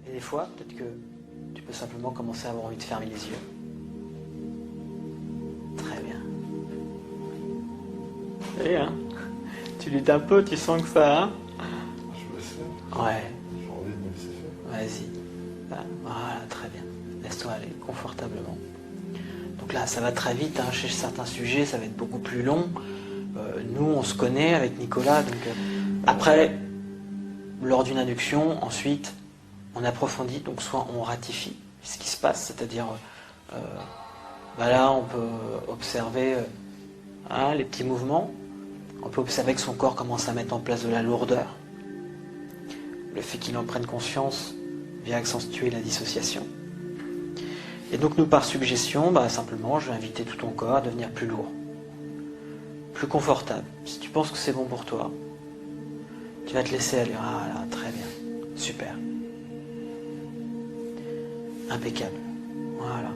Et des fois, peut-être que tu peux simplement commencer à avoir envie de fermer les yeux. Très bien. Et hein, tu luttes un peu, tu sens que ça, hein? Je le sais. Ouais. J'ai envie de me laisser faire. Vas-y. Voilà, très bien. Laisse-toi aller confortablement. Donc là, ça va très vite, hein. Chez certains sujets, ça va être beaucoup plus long. Nous, on se connaît avec Nicolas, donc après, lors d'une induction, ensuite, on approfondit, donc soit on ratifie ce qui se passe, c'est-à-dire, là, on peut observer les petits mouvements, on peut observer que son corps commence à mettre en place de la lourdeur. Le fait qu'il en prenne conscience vient accentuer la dissociation. Et donc nous, par suggestion, simplement, je vais inviter tout ton corps à devenir plus lourd, plus confortable. Si tu penses que c'est bon pour toi, tu vas te laisser aller. Ah là, très bien, super. Impeccable. Voilà.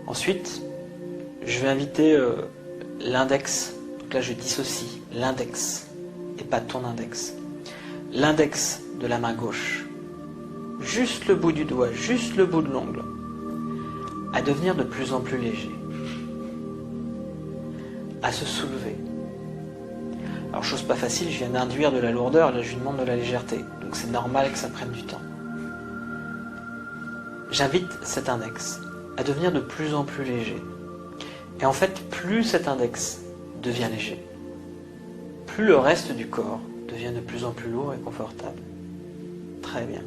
Ensuite, je vais inviter l'index. Donc là, je dissocie l'index et pas ton index. L'index de la main gauche, juste le bout du doigt, juste le bout de l'ongle, à devenir de plus en plus léger, à se soulever. Alors, chose pas facile, je viens d'induire de la lourdeur, là je lui demande de la légèreté, donc c'est normal que ça prenne du temps. J'invite cet index à devenir de plus en plus léger. Et en fait, plus cet index devient léger, plus le reste du corps devient de plus en plus lourd et confortable. Très bien.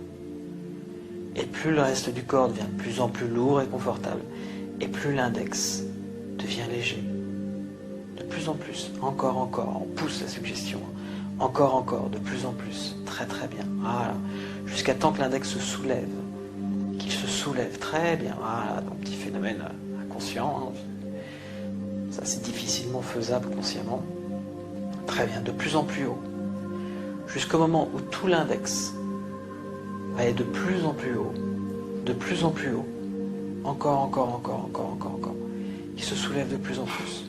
Et plus le reste du corps devient de plus en plus lourd et confortable, et plus l'index devient léger. De plus en plus, encore, on pousse la suggestion. Encore, de plus en plus. Très très bien. Voilà. Jusqu'à temps que l'index se soulève. Qu'il se soulève. Très bien. Voilà. Donc petit phénomène inconscient. Ça c'est difficilement faisable consciemment. Très bien. De plus en plus haut. Jusqu'au moment où tout l'index va aller de plus en plus haut. De plus en plus haut. Encore. Qui se soulève de plus en plus.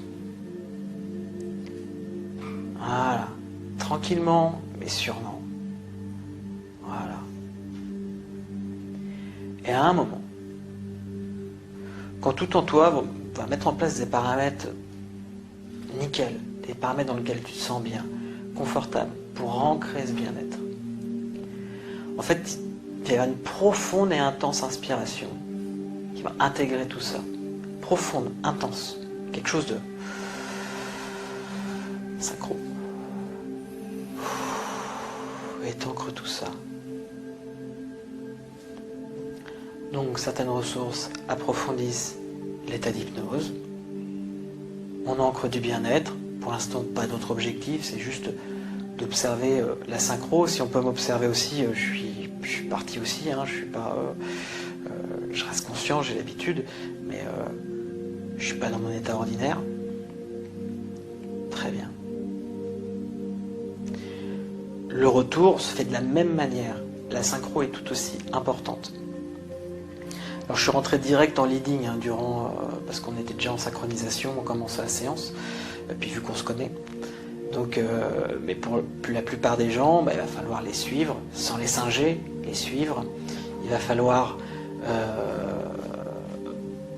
Voilà. Tranquillement, mais sûrement. Voilà. Et à un moment, quand tout en toi va mettre en place des paramètres nickel, des paramètres dans lesquels tu te sens bien, confortable, pour ancrer ce bien-être, en fait, il y a une profonde et intense inspiration qui va intégrer tout ça. Profonde, intense. Quelque chose de synchro. Et t'ancres tout ça. Donc certaines ressources approfondissent l'état d'hypnose. On ancre du bien-être. Pour l'instant, pas d'autre objectif, c'est juste d'observer la synchro. Si on peut m'observer aussi, je suis parti aussi, hein, je suis pas, je reste conscient, j'ai l'habitude, mais je suis pas dans mon état ordinaire. Très bien. Le retour se fait de la même manière. La synchro est tout aussi importante. Alors je suis rentré direct en leading parce qu'on était déjà en synchronisation, on commençait la séance, et puis vu qu'on se connaît. Donc, mais pour la plupart des gens, il va falloir les suivre, sans les singer, les suivre. Il va falloir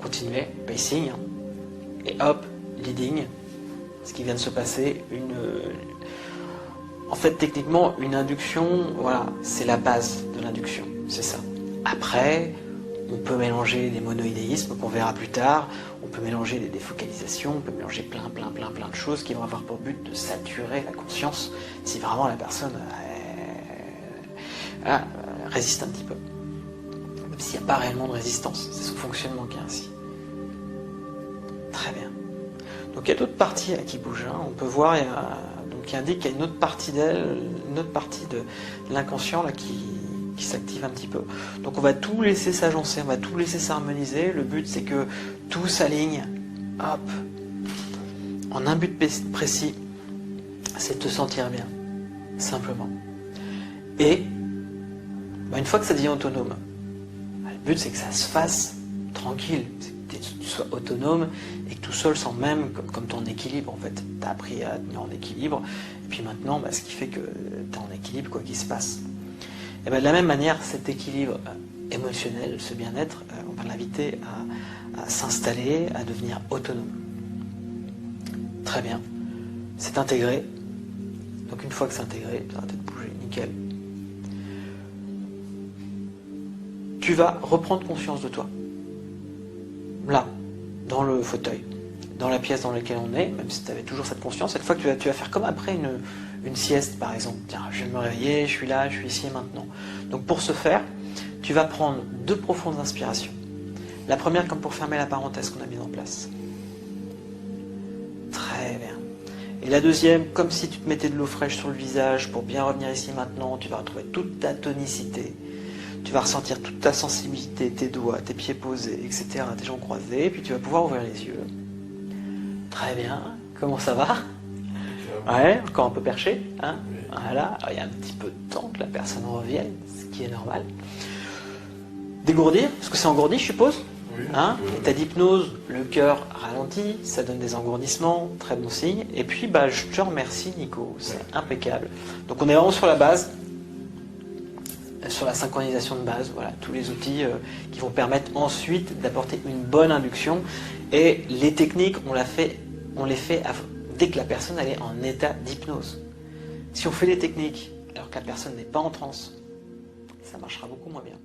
continuer, pacing, et hop, leading. Ce qui vient de se passer, en fait, techniquement, une induction, voilà, c'est la base de l'induction, c'est ça. Après, on peut mélanger des monoïdéismes qu'on verra plus tard, on peut mélanger des défocalisations, on peut mélanger plein de choses qui vont avoir pour but de saturer la conscience si vraiment la personne résiste un petit peu. Même s'il n'y a pas réellement de résistance, c'est son fonctionnement qui est ainsi. Très bien. Donc il y a d'autres parties là, qui bougent. On peut voir, qui indique qu'il y a une autre partie d'elle, une autre partie de l'inconscient là qui s'active un petit peu. Donc on va tout laisser s'agencer, on va tout laisser s'harmoniser. Le but c'est que tout s'aligne, hop, en un but précis, c'est de te sentir bien, simplement. Et une fois que ça devient autonome, le but c'est que ça se fasse tranquille, que tu sois autonome et que tout seul sans même comme ton équilibre en fait. Tu as appris à tenir en équilibre et puis maintenant ce qui fait que tu es en équilibre quoi qu'il se passe. Et bien de la même manière, cet équilibre émotionnel, ce bien-être, on va l'inviter à s'installer, à devenir autonome. Très bien. C'est intégré. Donc une fois que c'est intégré, ça va peut-être bouger, nickel. Tu vas reprendre conscience de toi. Là, dans le fauteuil, dans la pièce dans laquelle on est, même si tu avais toujours cette conscience, cette fois que tu vas faire comme après une sieste par exemple. Tiens, je viens de me réveiller, je suis là, je suis ici et maintenant. Donc pour ce faire, tu vas prendre 2 profondes inspirations. La première comme pour fermer la parenthèse qu'on a mise en place. Très bien. Et la deuxième, comme si tu te mettais de l'eau fraîche sur le visage pour bien revenir ici maintenant, tu vas retrouver toute ta tonicité. Tu vas ressentir toute ta sensibilité, tes doigts, tes pieds posés, etc., tes jambes croisées, puis tu vas pouvoir ouvrir les yeux. Très bien. Comment ça va? Ouais, encore un peu perché. Hein, voilà. Alors, il y a un petit peu de temps que la personne revienne, ce qui est normal. Dégourdir, parce que c'est engourdi, je suppose. Hein, état d'hypnose, le cœur ralentit, ça donne des engourdissements, très bon signe. Et puis, je te remercie, Nico, c'est impeccable. Donc, on est vraiment sur la base, sur la synchronisation de base, voilà, tous les outils qui vont permettre ensuite d'apporter une bonne induction. Et les techniques, on les fait dès que la personne elle est en état d'hypnose. Si on fait les techniques alors que la personne n'est pas en transe, ça marchera beaucoup moins bien.